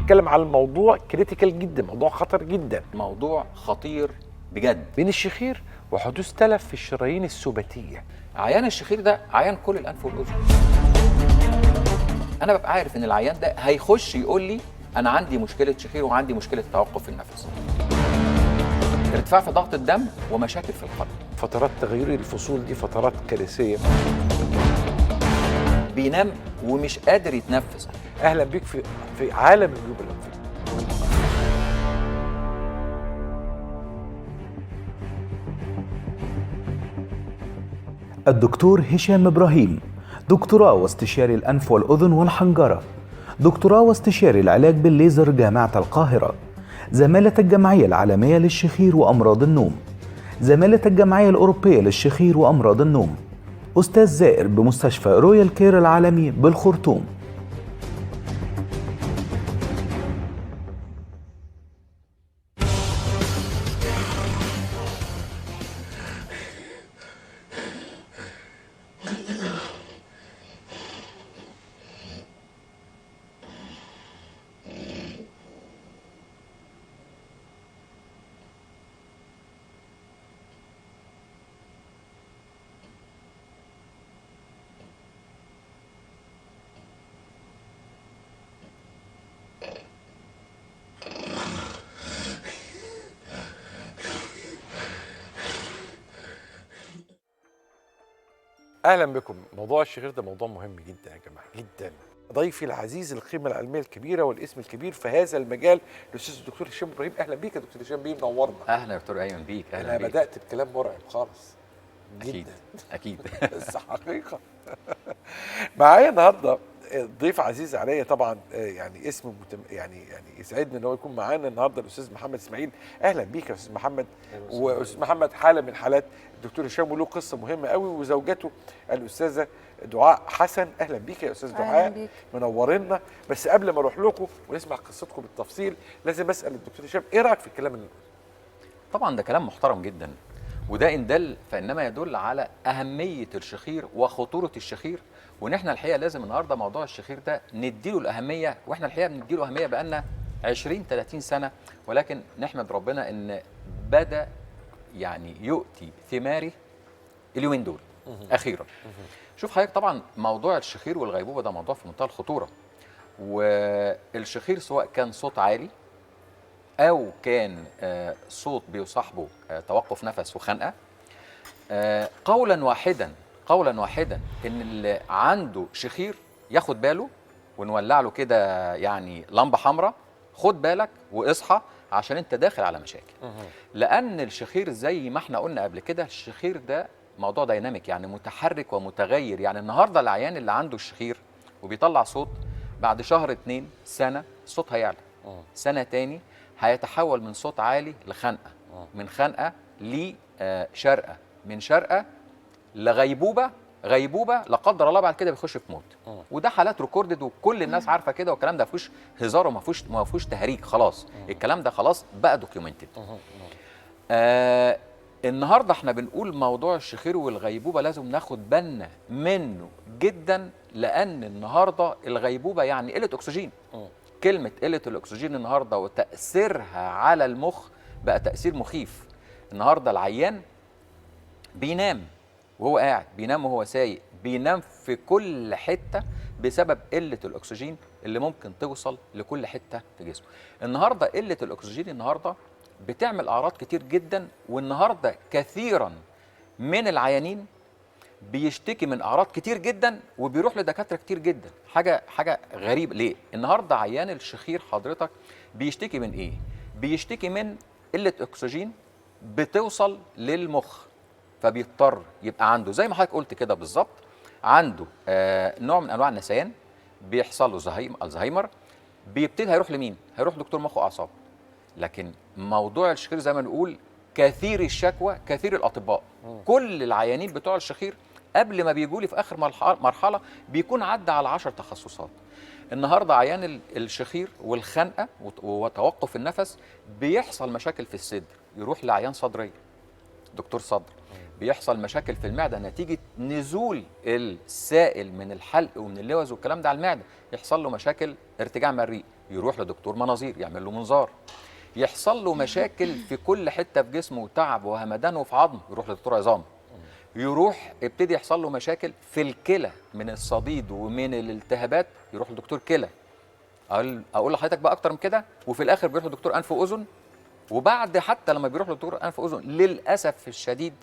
بنتكلم على الموضوع كريتيكال جدا، موضوع خطر جدا، موضوع خطير بجد. بين الشخير وحدوث تلف في الشرايين السباتيه. عيان الشخير ده عيان كل الانف والاذن. انا ببقى عارف ان العيان ده هيخش يقول لي انا عندي مشكله شخير وعندي مشكله توقف في النفس، ارتفاع في ضغط الدم ومشاكل في القلب. فترات تغير الفصول دي فترات كارثيه. بينام ومش قادر يتنفس. اهلا بيك في عالم الجيوب الانفيه. الدكتور هشام إبراهيم، دكتوراه واستشاري الأنف والأذن والحنجرة، دكتوراه واستشاري العلاج بالليزر جامعة القاهرة، زمالة الجمعية العالمية للشخير وأمراض النوم، زمالة الجمعية الأوروبية للشخير وأمراض النوم، أستاذ زائر بمستشفى رويال كير العالمي بالخرطوم. اهلا بكم. موضوع الشخير ده موضوع مهم جدا يا جماعه، جدا. ضيفي العزيز القيمه العلميه الكبيره والاسم الكبير في هذا المجال الاستاذ الدكتور هشام ابراهيم. اهلا بيك يا دكتور هشام بيه، منورنا. اهلا يا دكتور ايمن بيك. اهلا انا بيك. بدات بكلام مرعب خالص اكيد جدا. اكيد. بس حقيقه معايا النهارده ضيف عزيز عليا طبعا، يعني اسم يعني يسعدني ان هو يكون معانا النهارده الاستاذ محمد اسماعيل. اهلا بيك يا استاذ محمد. واستاذ محمد حاله من حالات الدكتور هشام وله قصه مهمه قوي، وزوجته الاستاذه دعاء حسن. اهلا بيك يا استاذ دعاء، منورنا. بس قبل ما اروح لكم ونسمع قصتكم بالتفصيل لازم اسال الدكتور هشام ايه رايك في الكلام اللي طبعا ده كلام محترم جدا، وده ان دل فانما يدل على اهميه الشخير وخطوره الشخير، وان احنا الحقيقه لازم النهارده موضوع الشخير ده نديله الاهميه، واحنا الحقيقه بنديله اهميه بقالنا 20 30 سنه، ولكن نحمد ربنا ان بدا يعني يؤتي ثماره اليومين دول اخيرا. شوف حضرتك، طبعا موضوع الشخير والغيبوبه ده موضوع في منتهى الخطوره، والشخير سواء كان صوت عالي او كان صوت بيصاحبه توقف نفس وخنقه، قولا واحدا ان اللي عنده شخير ياخد باله، ونولع له كده يعني لمبه حمراء، خد بالك واصحى عشان انت داخل على مشاكل. لان الشخير زي ما احنا قلنا قبل كده، الشخير ده موضوع ديناميك، يعني متحرك ومتغير. يعني النهارده العيان اللي عنده الشخير وبيطلع صوت، بعد شهر 2 سنه الصوت هيعلى، سنه تاني هيتحول من صوت عالي لخنقه، من خنقه لشرقه، من شرقه لغيبوبه، غيبوبه لا قدر الله بعد كده بيخش في موت. وده حالات ريكوردد وكل الناس عارفه كده، والكلام ده ما فيهوش هزار وما فيهوش تهريج، خلاص الكلام ده خلاص بقى دوكيومنتد. النهارده احنا بنقول موضوع الشخير والغيبوبه لازم ناخد بالنا منه جدا، لان النهارده الغيبوبه يعني قله اكسجين. كلمه قله الاكسجين النهارده وتاثيرها على المخ بقى تاثير مخيف. النهارده العيان بينام وهو قاعد، بينام وهو سايق، بينام في كل حته بسبب قله الاكسجين اللي ممكن توصل لكل حته في جسمه. النهارده قله الاكسجين النهارده بتعمل اعراض كتير جدا، والنهارده كثيرا من العيانين بيشتكي من اعراض كتير جدا وبيروح لدكاتره كتير جدا. حاجه غريبه. ليه؟ النهارده عيان الشخير حضرتك بيشتكي من ايه؟ بيشتكي من قله اكسجين بتوصل للمخ، فبيضطر يبقى عنده زي ما حضرتك قلت كده بالظبط، عنده نوع من انواع النسيان، بيحصل له الزهايمر، بيبتدي هيروح لمين؟ هيروح دكتور مخ واعصاب. لكن موضوع الشخير زي ما نقول كثير الشكوى كثير الاطباء. كل العيانين بتوع الشخير قبل ما بيجوا لي في اخر مرحله بيكون عدى على 10 تخصصات. النهارده عيان الشخير والخنقه وتوقف النفس بيحصل مشاكل في الصدر، يروح لعيان صدريه، دكتور صدر. بيحصل مشاكل في المعده نتيجه نزول السائل من الحلق ومن اللوز والكلام ده على المعده، يحصل له مشاكل ارتجاع مريء، يروح لدكتور مناظير يعمل له منظار. يحصل له مشاكل في كل حته في جسمه وتعب وهمدان وفي عظم، يروح لدكتور عظام. يروح ابتدي يحصل له مشاكل في الكلى من الصديد ومن الالتهابات، يروح لدكتور كلى. اقول لحضرتك بقى اكتر من كده، وفي الاخر بيروح لدكتور انف واذن. وبعد حتى لما بيروح لدكتور انف واذن للاسف الشديد،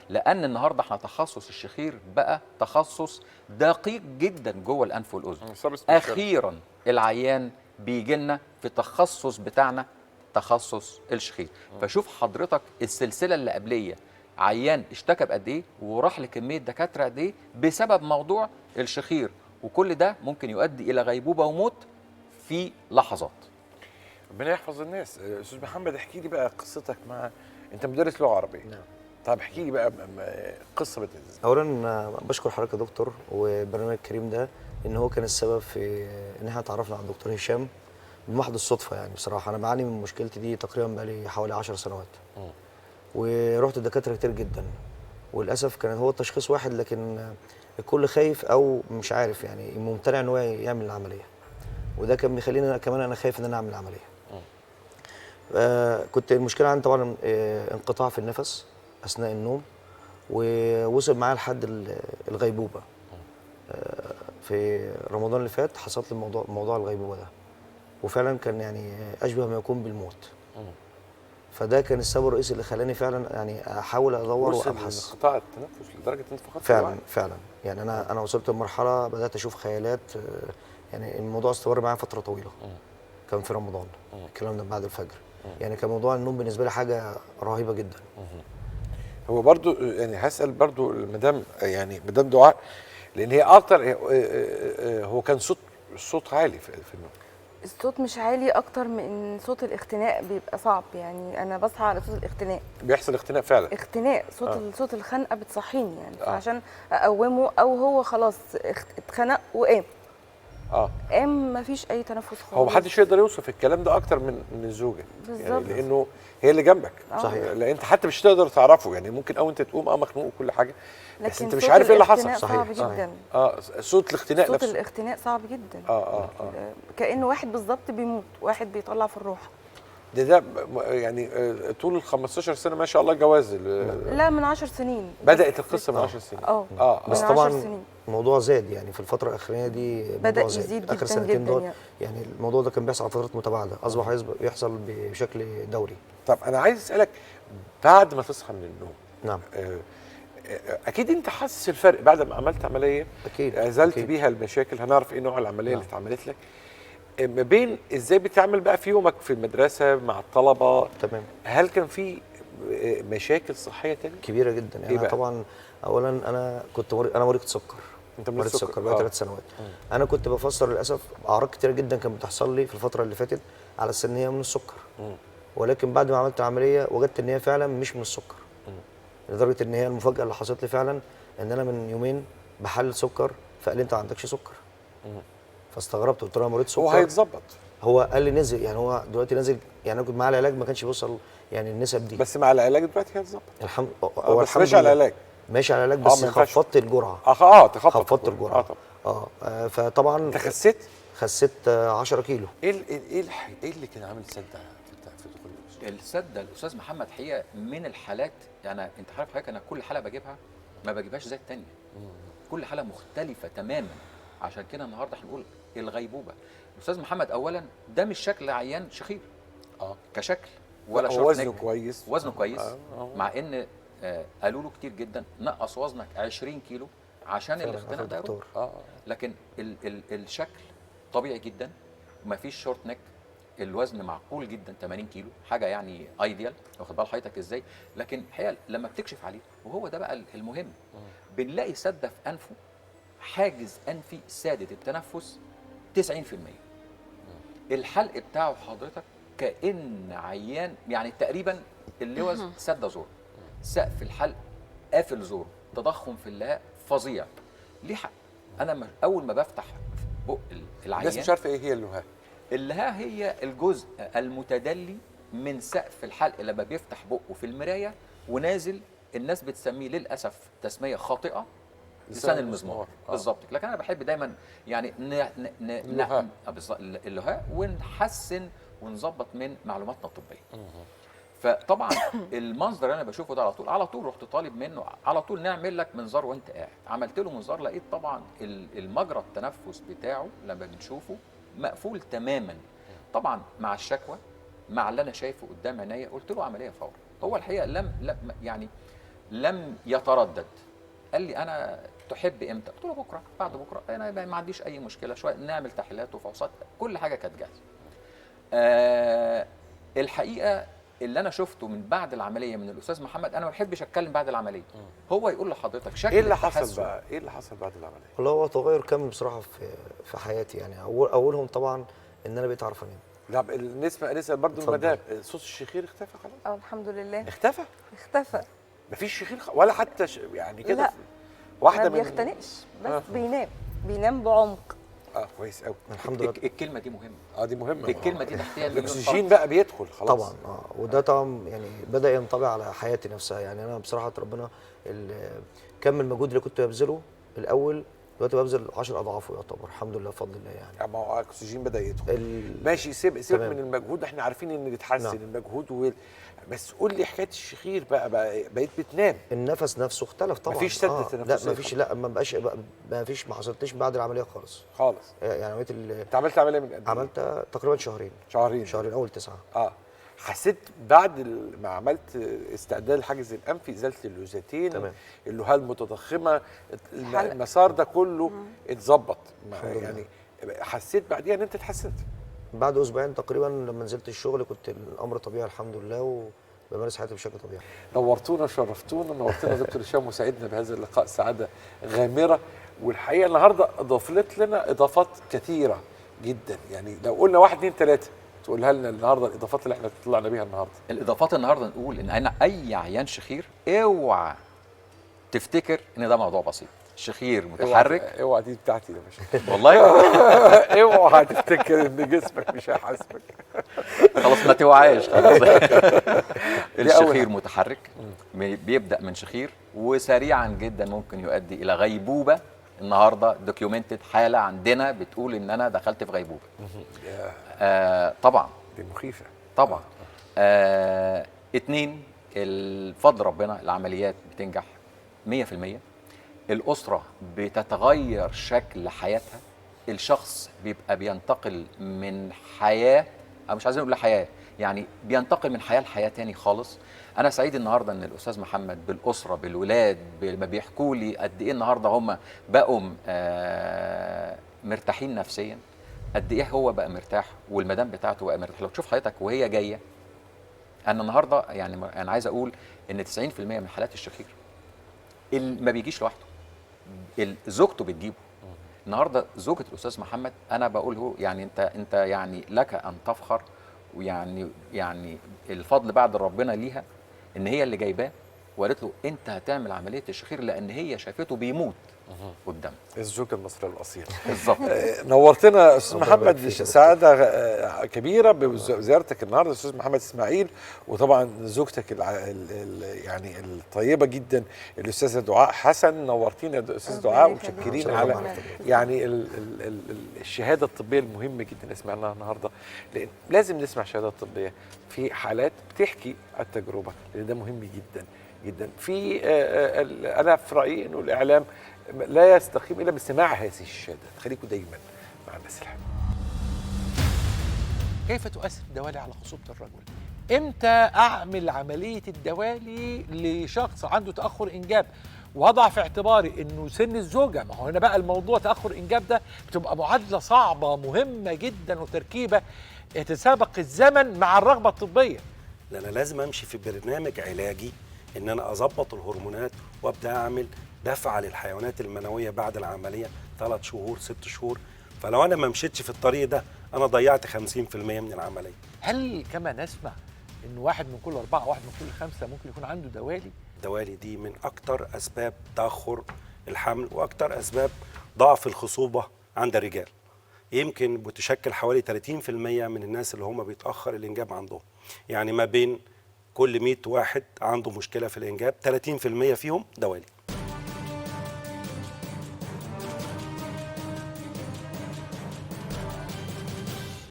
لان النهارده احنا تخصص الشخير بقى تخصص دقيق جدا جوه الانف والاذن. اخيرا العيان بيجي لنا في التخصص بتاعنا تخصص الشخير. فشوف حضرتك السلسله اللي قبليه، عيان اشتكى بقد ايه وراح لكميه دكاتره قد ايه بسبب موضوع الشخير، وكل ده ممكن يؤدي الى غيبوبه وموت في لحظات. ربنا يحفظ الناس. استاذ محمد، احكي لي بقى قصتك مع، انت مدرس لغه عربيه. نعم. طب احكي لي بقى قصه بتنزل. اولا بشكر حضرتك يا دكتور والبرنامج الكريم ده، ان هو كان السبب في ان احنا اتعرفنا على الدكتور هشام بمحض الصدفه. يعني بصراحه انا بعاني من مشكلتي دي تقريبا بقالي حوالي 10 سنوات. ورحت لدكاتره كتير جدا، وللاسف كان هو التشخيص واحد، لكن الكل خايف او مش عارف، يعني ممتنع ان هو يعمل العمليه، وده كان بيخليني أنا كمان انا خايف ان انا اعمل العمليه. كنت المشكله عندي طبعا انقطاع في النفس اثناء النوم، ووصل معايا لحد الغيبوبه. في رمضان اللي فات حصلت لي موضوع الغيبوبه ده، وفعلا كان يعني اشبه ما يكون بالموت. فده كان السبب الرئيسي اللي خلاني فعلا يعني احاول ادور وابحث. انقطاع التنفس لدرجه انت فقدت فعلا الوعي. فعلا يعني انا وصلت لمرحله بدات اشوف خيالات. يعني الموضوع استمر معايا فتره طويله. كان في رمضان الكلام ده بعد الفجر. يعني كان موضوع النوم بالنسبه لي حاجه رهيبه جدا. هو برضو يعني هسال برضو المدام، يعني مدام دعاء، لان هي اكتر هو كان صوت عالي في النوم. الصوت مش عالي، اكتر من صوت الاختناق بيبقى صعب. يعني انا بصحى على صوت الاختناق. بيحصل اختناق فعلا. اختناق صوت الخنقه بتصحيني يعني. فعشان اقومه، او هو خلاص اتخنق وقام. قام مفيش اي تنفس خالص. هو محدش يقدر يوصف الكلام ده اكتر من الزوجه. بالظبط. يعني لانه هي اللي جنبك. صحيح. لان انت حتى مش تقدر تعرفه، يعني ممكن انت تقوم مخنوق وكل حاجه، بس انت مش صوت عارف ايه اللي حصل. صعب جدا. صوت الاختناق صوت نفسه. صوت الاختناق صعب جدا. كأنه واحد بالظبط بيموت، واحد بيطلع في الروح. ده يعني طول ال 15 سنه ما شاء الله جواز. لا، من 10 سنين بدات القصه من 10 سنين. بس طبعا الموضوع زاد يعني في الفتره الاخرانيه دي. بدا يزيد اخر جدا سنتين جدا. يعني الموضوع ده كان بيحصل على فترات متباعده، اصبح يحصل بشكل دوري. طب انا عايز اسالك، بعد ما تصحى من النوم، نعم، اكيد انت حاسس الفرق بعد ما عملت عمليه. اكيد ازلت أكيد. بيها المشاكل. هنعرف ايه نوع العمليه اللي اتعملت لك، ما بين ازاي بتعمل بقى في يومك في المدرسه مع الطلبه. تمام. هل كان في مشاكل صحيه تانية كبيره جدا؟ يعني إيه طبعا اولا انا كنت مريض سكر. انت مريض سكر بقى 3 سنوات. انا كنت بفسر للاسف اعراض كتيره جدا كانت بتحصل لي في الفتره اللي فاتت على ان هي من السكر. ولكن بعد ما عملت العمليه وجدت ان هي فعلا مش من السكر. لدرجه ان هي المفاجاه اللي حصلت لي فعلا ان انا من يومين بحلل سكر، فقال لي انت ما عندكش سكر. فاستغربت، قلت له انا مريض سكر. هو هيتظبط. هو قال لي نزل، يعني هو دلوقتي نازل. يعني انا كنت معاه العلاج ما كانش بيوصل يعني النسب دي. بس مع العلاج دلوقتي هيتظبط. الحمد بس ماشي على العلاج. ماشي على العلاج، بس خفضت الجرعه. خفضت الجرعه. فطبعا انت خسيت؟ خسيت 10 كيلو. ايه اللي كان عامل سد في دخول السد ده الاستاذ محمد حقيقه من الحالات. يعني انت عارف حضرتك، انا كل حاله بجيبها ما بجيبهاش زي الثانيه. كل حاله مختلفه تماما. عشان كده النهارده هنقول الغيبوبه. الاستاذ محمد اولا ده مش شكل عيان شخير كشكل ولا شرط. وزنه كويس. وزنه كويس. مع ان قالوا له كتير جدا نقص وزنك 20 كيلو عشان الاختناق ده يروح. لكن الشكل طبيعي جدا، ومفيش شورت نيك. الوزن معقول جدا 80 كيلو، حاجه يعني ايديال. واخد بال حضرتك ازاي؟ لكن الحقيقه لما بتكشف عليه، وهو ده بقى المهم، بنلاقي سده في انفه، حاجز انفي سادة التنفس 90%. الحلق بتاعه حضرتك كأن عيان، يعني تقريبا اللوز سد زور، سقف الحلق قافل زور، تضخم في اللهاء فظيع. ليه حق؟ انا اول ما بفتح بق العيان، الناس مش عارفه ايه هي اللهاء. اللهاء هي الجزء المتدلي من سقف الحلق لما بيفتح بقه في المرايه ونازل. الناس بتسميه للاسف تسميه خاطئه لسان المزمار بالظبط. لكن انا بحب دايما يعني اللهاء ونحسن ونظبط من معلوماتنا الطبيه. فطبعا المنظر اللي انا بشوفه ده على طول رحت طالب منه على طول نعمل لك منظار وانت قاعد. عملت له منظار، لقيت طبعا المجرى التنفس بتاعه لما بنشوفه مقفول تماما. طبعا مع الشكوى مع اللي انا شايفه قدام عينيا قلت له عمليه فورا. هو الحقيقه لم يتردد. قال لي انا تحب امتى؟ قلت له بكره، بعد بكره، انا ما عنديش اي مشكله، شويه نعمل تحليلات وفحوصات، كل حاجه كانت جاهزه. الحقيقه اللي انا شفته من بعد العمليه من الاستاذ محمد، انا ما بحبش اتكلم بعد العمليه. هو يقول لحضرتك شكل ايه اللي حصل بقى؟ ايه اللي حصل بعد العمليه؟ والله هو تغير كامل بصراحه في حياتي يعني. اولهم طبعا ان انا بقيت اعرف انام. لا نسال برضه المدام، صوت الشخير اختفى خلاص؟ الحمد لله اختفى؟ مفيش شخير ولا حتى يعني كده؟ لا واحده ما بيختنقش بس بينام بعمق. كويس قوي. الحمد لله. الكلمه دي مهمه. دي مهمه. الكلمه دي تحتيها مليون الاكسجين بقى بيدخل خلاص طبعا. وده طبعا يعني بدا ينطبع على حياتي نفسها. يعني انا بصراحه ربنا كم المجهود اللي كنت ببذله الاول دلوقتي ببذل 10 اضعافه يعتبر، الحمد لله بفضل الله يعني. ما هو الاكسجين بدا يدخل. ماشي، سيبك من المجهود، احنا عارفين ان بيتحسن المجهود بس قول لي حكايه الشخير بقى بقيت بتنام. النفس نفسه اختلف طبعا. مفيش سده تنفسيه؟ لا مفيش. لا ما بقاش، ما حصلتش بعد العمليه خالص يعني. عمليه انت عملت عمليه من قد ايه؟ عملت تقريبا شهرين اول 9. حسيت بعد ما عملت استعداد الحاجز الانفي، ازاله اللوزتين، اللهاه المتضخمه، المسار ده كله اتظبط يعني؟ حسيت بعديها ان انت اتحسنت؟ بعد اسبوعين تقريبا لما نزلت الشغل كنت الامر طبيعي الحمد لله، وبمارس حياتي بشكل طبيعي. نورتونا وشرفتونا، نورتنا دكتور هشام وسعدنا بهذا اللقاء سعاده غامره. والحقيقه النهارده اضافت لنا اضافات كثيره جدا. يعني لو قلنا 1 2 3 تقولها لنا النهارده الاضافات اللي احنا طلعنا بيها النهارده. الاضافات النهارده نقول ان انا اي عيان شخير اوعى تفتكر ان ده موضوع بسيط. شخير متحرك، اوعى دي بتاعتي يا باشا والله. اوعى تفتكر ان جسمك مش هيحاسبك. خلاص ما توعاش خلاص. الشخير متحرك بيبدا من شخير وسريعا جدا ممكن يؤدي الى غيبوبه. النهارده دوكيومنتد حاله عندنا بتقول ان انا دخلت في غيبوبه. طبعا دي مخيفه طبعا. 2 الفضل ربنا العمليات بتنجح 100%. الأسرة بتتغير شكل حياتها. الشخص بيبقى بينتقل من حياة، أو مش عايزين نقول حياة، يعني بينتقل من حياة لحياة تاني خالص. أنا سعيد النهاردة إن الأستاذ محمد بالأسرة بالولاد ما بيحكوا لي قد إيه النهاردة هم بقوا مرتاحين نفسيا، قد إيه هو بقى مرتاح والمدام بتاعته بقى مرتاح. لو تشوف حضرتك وهي جاية، أنا النهاردة يعني أنا عايز أقول إن 90% من حالات الشخير اللي ما بيجيش لوحده، زوجته بتجيبه. النهارده زوجة الأستاذ محمد أنا بقول له يعني أنت يعني لك أن تفخر، ويعني الفضل بعد ربنا ليها إن هي اللي جايباه وقالت له أنت هتعمل عملية الشخير لأن هي شافته بيموت قدام. الزوجة المصرية الأصيلة بالظبط. نورتنا أستاذ محمد، سعادة كبيرة بزيارتك النهارده أستاذ محمد إسماعيل، وطبعا زوجتك يعني الطيبة جدا الأستاذة دعاء حسن. نورتينا يا أستاذ دعاء، ومتشكرين على يعني الشهادة الطبية المهمة جدا اللي سمعناها النهارده، لأن لازم نسمع شهادات طبية في حالات بتحكي التجربة، لأن ده مهم جدا جدا. أنا في رأيي إنه الإعلام لا يستقيم الا بسماع هذه الشهادات. خليكم دايما مع الناس الحلوه. كيف تؤثر الدوالي على خصوبه الرجل؟ امتى اعمل عمليه الدوالي لشخص عنده تاخر انجاب وضع في اعتباري انه سن الزوجه؟ ما هو هنا بقى الموضوع تاخر انجاب ده بتبقى معادله صعبه مهمه جدا وتركيبه يتسابق الزمن مع الرغبه الطبيه. انا لازم امشي في برنامج علاجي ان انا اظبط الهرمونات وابدا اعمل دفع للحيوانات المنويه بعد العمليه 3 شهور 6 شهور. فلو انا ما مشيتش في الطريق ده انا ضيعت 50% من العمليه. هل كما نسمع ان 1 من كل 4 1 من كل 5 ممكن يكون عنده دوالي؟ الدوالي دي من اكتر اسباب تاخر الحمل واكتر اسباب ضعف الخصوبه عند الرجال. يمكن بتشكل حوالي 30% من الناس اللي هم بيتاخر الانجاب عندهم. يعني ما بين كل 100 واحد عنده مشكله في الانجاب 30% فيهم دوالي.